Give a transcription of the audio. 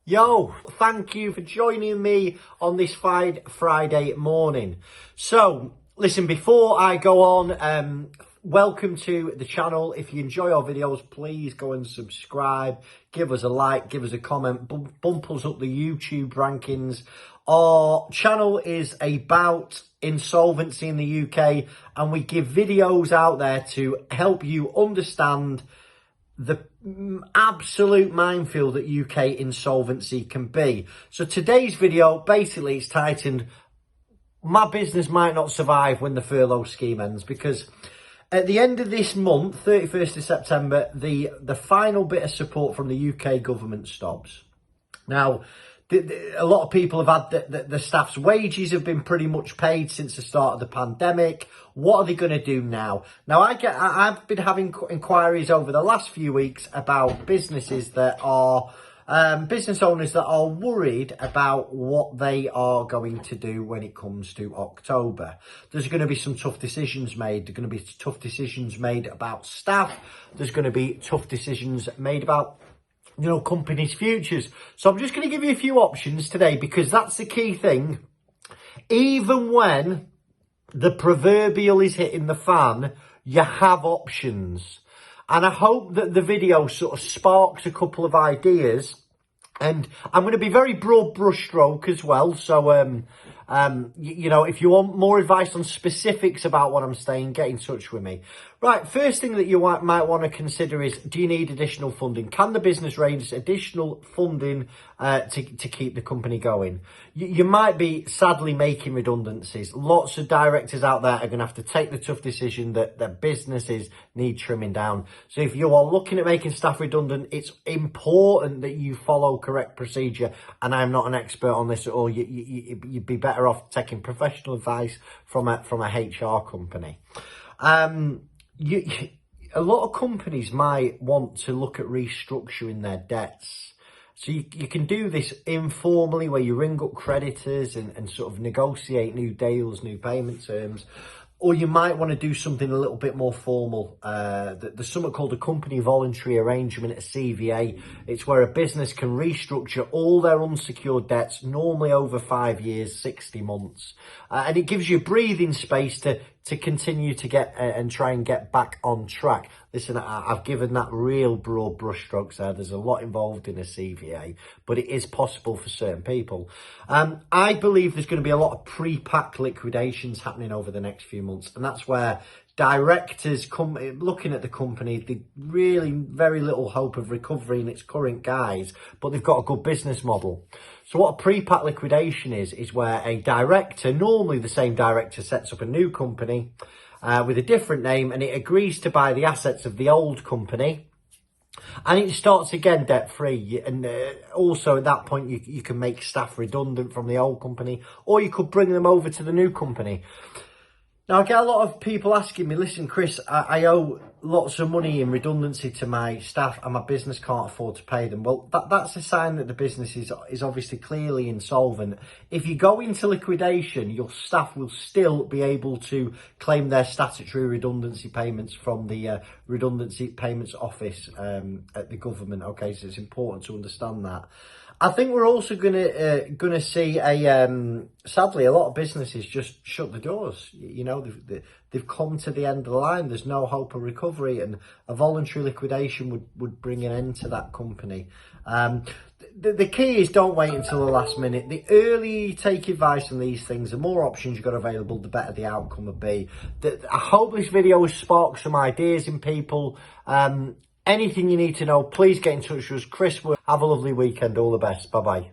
Yo, thank you for joining me on this Friday morning. So, listen, before I go on, welcome to the channel. If you enjoy our videos, please go and subscribe, give us a like, give us a comment, bump us up the YouTube rankings. Our channel is about insolvency in the UK, and we give videos out there to help you understand the absolute minefield that UK insolvency can be. So today's video, basically, it's titled, "My business might not survive when the furlough scheme ends," because at the end of this month, 31st of September, the final bit of support from the UK government stops. Now, a lot of people have had the staff's wages have been pretty much paid since the start of the pandemic. What are they going to do now? Now, I've been having inquiries over the last few weeks about businesses that are business owners that are worried about what they are going to do when it comes to October. There's going to be some tough decisions made. There's going to be tough decisions made about staff. There's going to be tough decisions made about companies' futures. So I'm just going to give you a few options today, because that's the key thing. Even when the proverbial is hitting the fan, you have options. And I hope that the video sort of sparks a couple of ideas. And I'm going to be very broad brushstroke as well. So, if you want more advice on specifics about what I'm saying, get in touch with me. Right, first thing that you might want to consider is, do you need additional funding? Can the business raise additional funding to keep the company going? You might be sadly making redundancies. Lots of directors out there are going to have to take the tough decision that their businesses need trimming down. So if you are looking at making staff redundant, it's important that you follow correct procedure. And I'm not an expert on this at all. You'd be better off taking professional advice from a HR company. A lot of companies might want to look at restructuring their debts. So you can do this informally, where you ring up creditors and sort of negotiate new deals, new payment terms. Or you might want to do something a little bit more formal. There's something called a company voluntary arrangement, a CVA. It's where a business can restructure all their unsecured debts, normally over 5 years, 60 months. And it gives you breathing space to continue to get and try and get back on track. Listen, I've given that real broad brushstrokes there. There's a lot involved in a CVA, but it is possible for certain people. I believe there's going to be a lot of pre-packed liquidations happening over the next few months, and that's where directors looking at the company, they really very little hope of recovery in its current guise, but they've got a good business model. So what a pre-pack liquidation is where a director, normally the same director, sets up a new company with a different name, and it agrees to buy the assets of the old company, and it starts again debt-free. And also at that point, you can make staff redundant from the old company, or you could bring them over to the new company. Now, I get a lot of people asking me, "Listen, Chris, I owe lots of money in redundancy to my staff and my business can't afford to pay them." Well, that's a sign that the business is obviously clearly insolvent. If you go into liquidation, your staff will still be able to claim their statutory redundancy payments from the redundancy payments office at the government. Okay, so it's important to understand that. I think we're also gonna see sadly a lot of businesses just shut the doors. They've come to the end of the line. There's no hope of recovery, and a voluntary liquidation would bring an end to that company. The key is, don't wait until the last minute. The earlier you take advice on these things, the more options you've got available, the better the outcome will be. I hope this video has sparked some ideas in people. Anything you need to know, please get in touch with us. Chris, have a lovely weekend. All the best. Bye-bye.